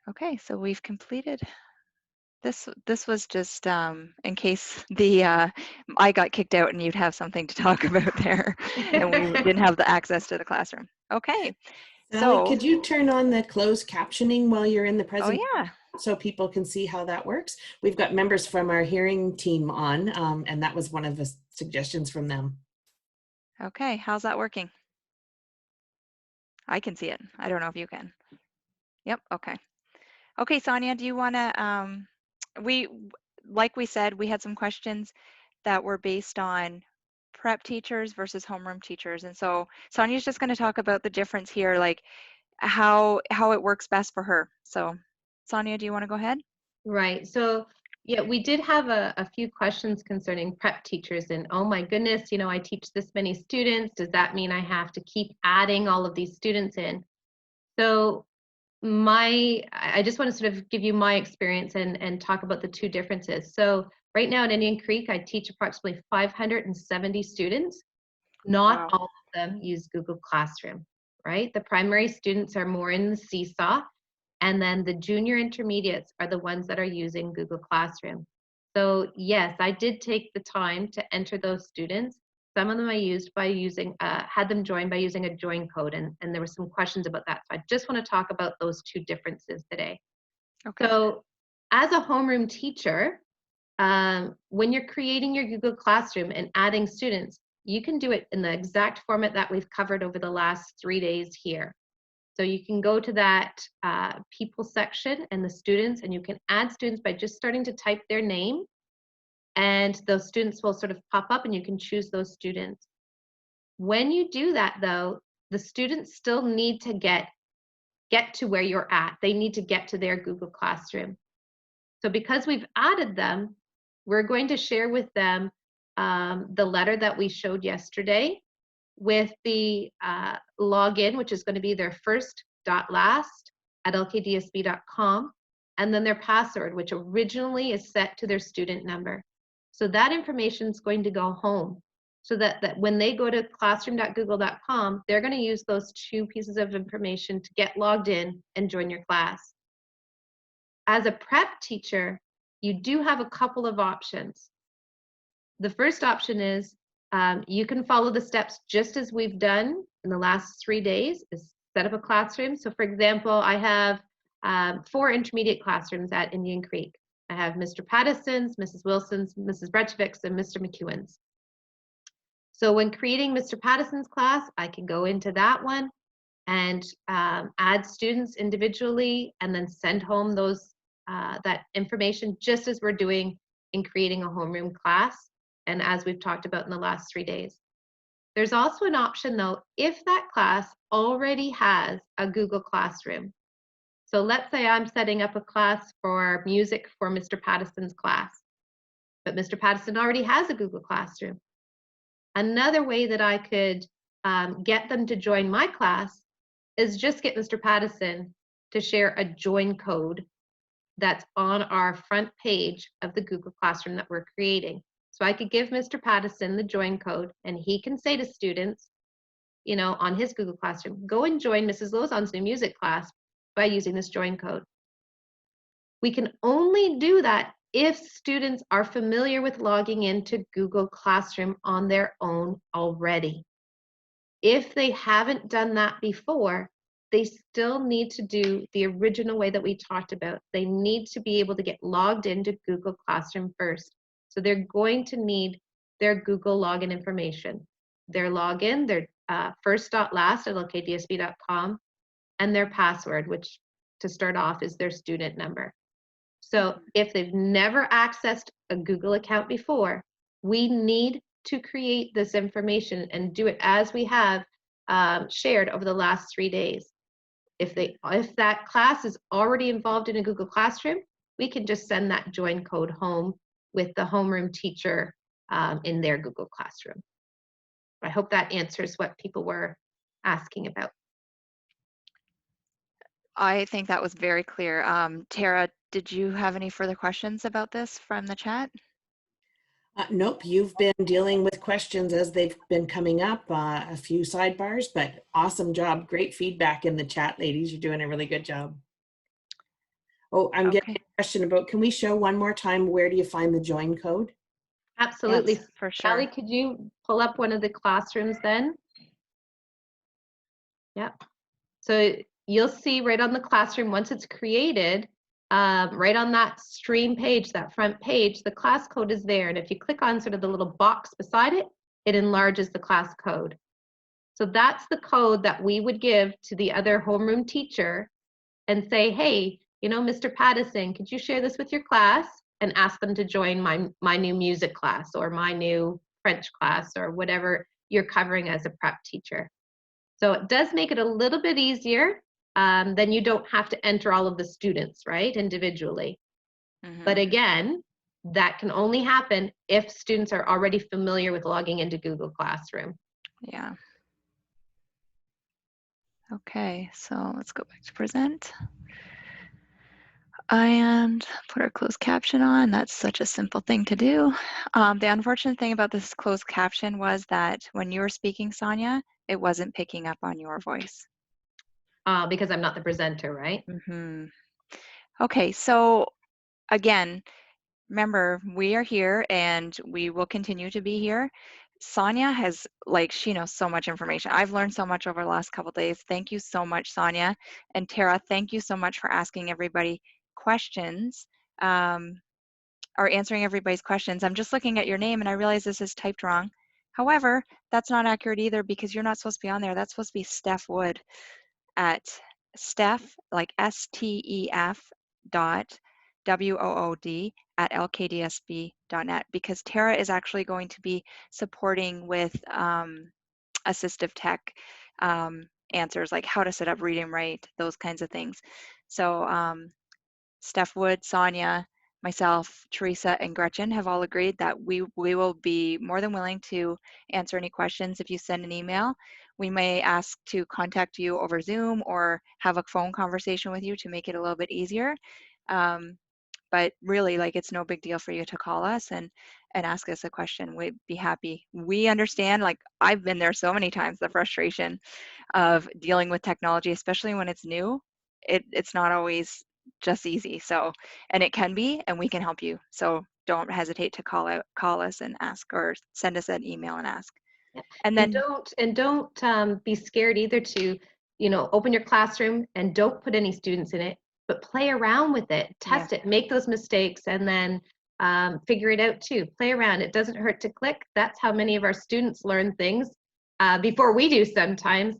Okay, so we've completed. This was just in case I got kicked out and you'd have something to talk about there and we didn't have the access to the classroom. Okay. Sally, could you turn on the closed captioning while you're in the presentation? Oh yeah. so people can see how that works. We've got members from our hearing team on, and that was one of the suggestions from them. Okay, how's that working? I can see it. I don't know if you can. Yep, okay. Okay, Sonia, do you want to, like we said, we had some questions that were based on prep teachers versus homeroom teachers. And so Sonia's just going to talk about the difference here, like how it works best for her. So Sonia, do you want to go ahead? Right. So yeah, we did have a few questions concerning prep teachers and, oh my goodness, you know, I teach this many students. Does that mean I have to keep adding all of these students in? So I just want to sort of give you my experience and talk about the two differences. So right now at Indian Creek, I teach approximately 570 students. Not Wow. all of them use Google Classroom, right? The primary students are more in the seesaw, and then the junior intermediates are the ones that are using Google Classroom. So yes, I did take the time to enter those students. Some of them I used by using, had them join by using a join code, and there were some questions about that. So I just want to talk about those two differences today. Okay. So as a homeroom teacher, when you're creating your Google Classroom and adding students, you can do it in the exact format that we've covered over the last 3 days here. So you can go to that people section and the students, and you can add students by just starting to type their name, and those students will sort of pop up and you can choose those students. When you do that though, the students still need to get to where you're at. They need to get to their Google Classroom. So because we've added them, we're going to share with them the letter that we showed yesterday with the login, which is going to be their first.last@lkdsb.com, and then their password, which originally is set to their student number. So that information is going to go home, so that when they go to classroom.google.com, they're going to use those two pieces of information to get logged in and join your class. As a prep teacher, you do have a couple of options. The first option is you can follow the steps just as we've done in the last 3 days, is set up a classroom. So for example, I have 4 intermediate classrooms at Indian Creek. I have Mr. Patterson's, Mrs. Wilson's, Mrs. Bretchevick's, and Mr. McEwen's. So when creating Mr. Patterson's class, I can go into that one and add students individually and then send home those that information just as we're doing in creating a homeroom class, and as we've talked about in the last 3 days. There's also an option though, if that class already has a Google Classroom. So let's say I'm setting up a class for music for Mr. Patterson's class, but Mr. Patterson already has a Google Classroom. Another way that I could get them to join my class is just get Mr. Patterson to share a join code that's on our front page of the Google Classroom that we're creating. So I could give Mr. Patterson the join code, and he can say to students, you know, on his Google Classroom, go and join Mrs. Lozon's new music class by using this join code. We can only do that if students are familiar with logging into Google Classroom on their own already. If they haven't done that before, they still need to do the original way that we talked about. They need to be able to get logged into Google Classroom first. So they're going to need their Google login information, their login, their first.last@lkdsb.com, and their password, which to start off is their student number. So if they've never accessed a Google account before, we need to create this information and do it as we have shared over the last 3 days. If that class is already involved in a Google Classroom, we can just send that join code home with the homeroom teacher in their Google Classroom. I hope that answers what people were asking about. I think that was very clear. Tara, did you have any further questions about this from the chat? Nope, you've been dealing with questions as they've been coming up, a few sidebars, but awesome job. Great feedback in the chat, ladies. You're doing a really good job. Oh, I'm getting a question about, can we show one more time, where do you find the join code? Absolutely. Yes, for sure. Callie, could you pull up one of the classrooms then? Yep. So you'll see right on the classroom, once it's created, right on that stream page, that front page, the class code is there. And if you click on sort of the little box beside it, it enlarges the class code. So that's the code that we would give to the other homeroom teacher and say, hey, you know, Mr. Pattison, could you share this with your class and ask them to join my new music class or my new French class or whatever you're covering as a prep teacher. So it does make it a little bit easier. Then you don't have to enter all of the students, right, individually. But again, that can only happen if students are already familiar with logging into Google Classroom. Yeah. Okay, so let's go back to present. And put our closed caption on. That's such a simple thing to do. The unfortunate thing about this closed caption was that when you were speaking, Sonia, it wasn't picking up on your voice. Because I'm not the presenter, right? Okay, so again, remember, we are here and we will continue to be here. Sonia has, she knows so much information. I've learned so much over the last couple of days. Thank you so much, Sonia. And Tara, thank you so much for asking everybody questions, or answering everybody's questions. I'm just looking at your name and I realize this is typed wrong. However, that's not accurate either because you're not supposed to be on there. That's supposed to be Steph Wood at Steph, like STEF dot WOOD at LKDSB.net, because Tara is actually going to be supporting with assistive tech answers, like how to set up Read and Write, those kinds of things. So Steph Wood, Sonia, myself, Teresa, and Gretchen have all agreed that we will be more than willing to answer any questions if you send an email. We may ask to contact you over Zoom or have a phone conversation with you to make it a little bit easier. But really, it's no big deal for you to call us and ask us a question. We'd be happy. We understand, I've been there so many times, the frustration of dealing with technology, especially when it's new. It's not always just easy. So, and it can be, and we can help you. So don't hesitate to call us and ask, or send us an email and ask. And then don't be scared either to, open your classroom and don't put any students in it, but play around with it, test it, make those mistakes, and then figure it out too. Play around. It doesn't hurt to click. That's how many of our students learn things before we do sometimes.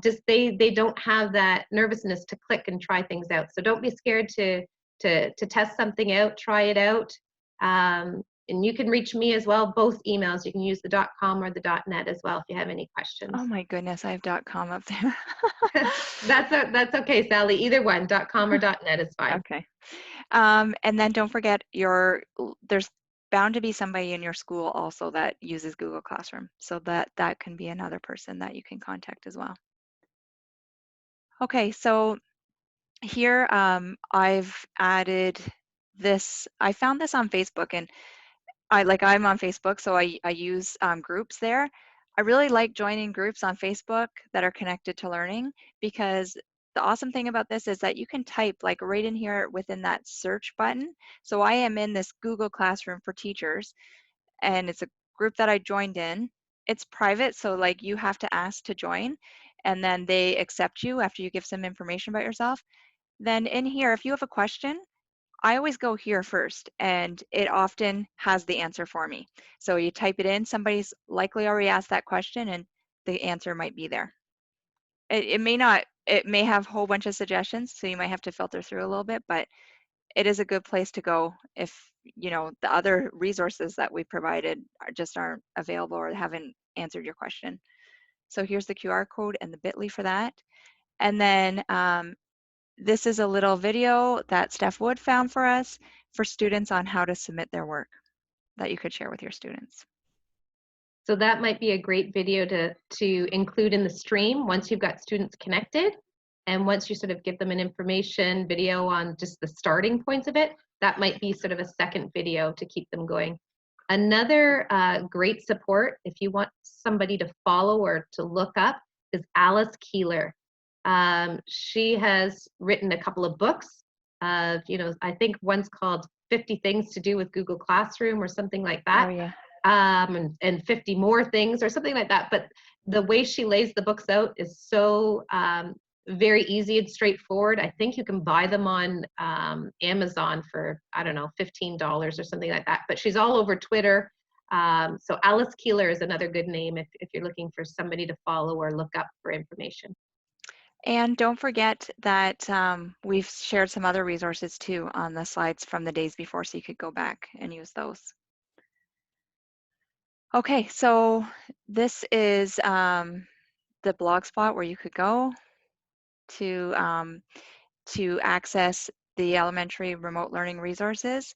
Just they don't have that nervousness to click and try things out. So don't be scared to test something out, try it out. And you can reach me as well, both emails. You can use the .com or the .net as well if you have any questions. Oh my goodness, I have .com up there. That's okay, Sally. Either one, .com or .net is fine. Okay. And then don't forget, there's bound to be somebody in your school also that uses Google Classroom. So that can be another person that you can contact as well. Okay, so here I've added this. I found this on Facebook, and I'm on Facebook, so I use groups there. I really like joining groups on Facebook that are connected to learning, because the awesome thing about this is that you can type right in here within that search button. So I am in this Google Classroom for Teachers, and it's a group that I joined in. It's private, so you have to ask to join, and then they accept you after you give some information about yourself. Then in here, if you have a question, I always go here first, and it often has the answer for me. So you type it in, somebody's likely already asked that question, and the answer might be there. It may not, it may have a whole bunch of suggestions, so you might have to filter through a little bit, but it is a good place to go if, the other resources that we provided just aren't available or haven't answered your question. So here's the QR code and the bit.ly for that. And then this is a little video that Steph Wood found for us for students on how to submit their work that you could share with your students. So that might be a great video to include in the stream once you've got students connected. And once you sort of give them an information video on just the starting points of it, that might be sort of a second video to keep them going. Another great support, if you want somebody to follow or to look up, is Alice Keeler. She has written a couple of books. I think one's called 50 Things to Do with Google Classroom or something like that. Oh, yeah. And 50 more things or something like that. But the way she lays the books out is so very easy and straightforward. I think you can buy them on Amazon for, I don't know, $15 or something like that. But she's all over Twitter. So Alice Keeler is another good name if you're looking for somebody to follow or look up for information. And don't forget that we've shared some other resources too on the slides from the days before, so you could go back and use those. Okay, so this is the blog spot where you could go to access the elementary remote learning resources.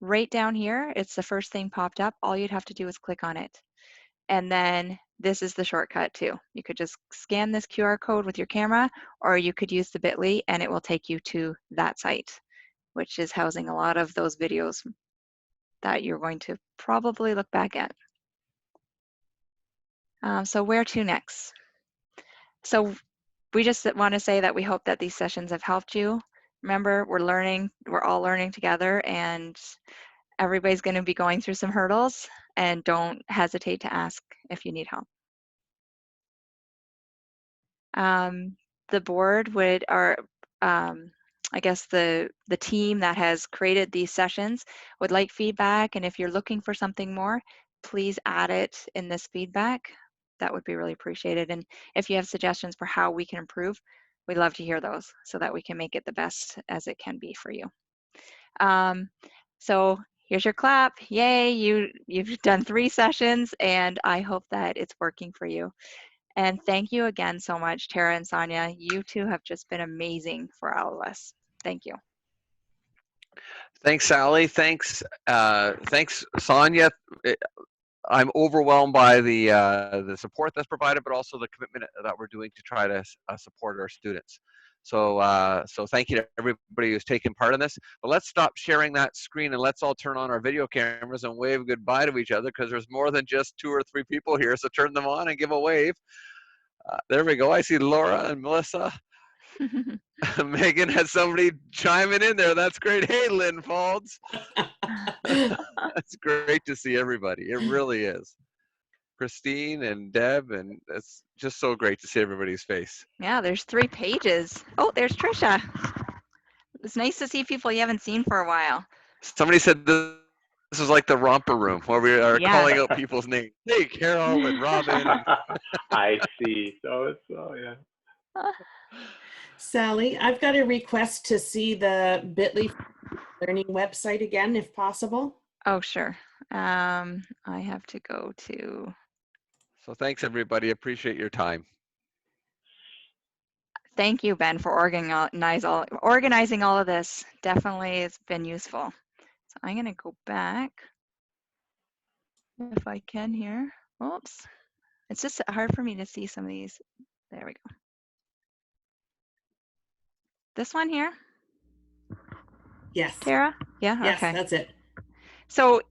Right down here, it's the first thing popped up. All you'd have to do is click on it. And then this is the shortcut too. You could just scan this QR code with your camera, or you could use the bit.ly and it will take you to that site, which is housing a lot of those videos that you're going to probably look back at. So where to next? So we just want to say that we hope that these sessions have helped you. Remember, we're all learning together, and everybody's going to be going through some hurdles, and don't hesitate to ask if you need help. The board would, or I guess the team that has created these sessions would like feedback, and if you're looking for something more, please add it in this feedback. That would be really appreciated. And if you have suggestions for how we can improve, we'd love to hear those so that we can make it the best as it can be for you. So here's your clap. Yay, you've done 3 sessions, and I hope that it's working for you. And thank you again so much, Tara and Sonia. You two have just been amazing for all of us. Thank you. Thanks, Sally. Thanks, Sonia. I'm overwhelmed by the support that's provided, but also the commitment that we're doing to try to support our students. So thank you to everybody who's taken part in this. But let's stop sharing that screen and let's all turn on our video cameras and wave goodbye to each other, because there's more than just 2 or 3 people here. So turn them on and give a wave. There we go. I see Laura and Melissa. Megan has somebody chiming in there. That's great. Hey, Lynn Folds. It's great to see everybody. It really is. Christine and Deb, and it's just so great to see everybody's face. Yeah, there's 3 pages. Oh, there's Trisha. It's nice to see people you haven't seen for a while. Somebody said this is like the romper room where we are calling out people's names. Hey, Carol and Robin. I see. So yeah. Sally, I've got a request to see the bit.ly learning website again, if possible. Oh, sure. I have to go to. So thanks, everybody. Appreciate your time. Thank you, Ben, for organizing all of this. Definitely, it's been useful. So I'm going to go back if I can here. Oops. It's just hard for me to see some of these. There we go. This one here? Yes. Tara? Yeah, Yes, okay. that's it. So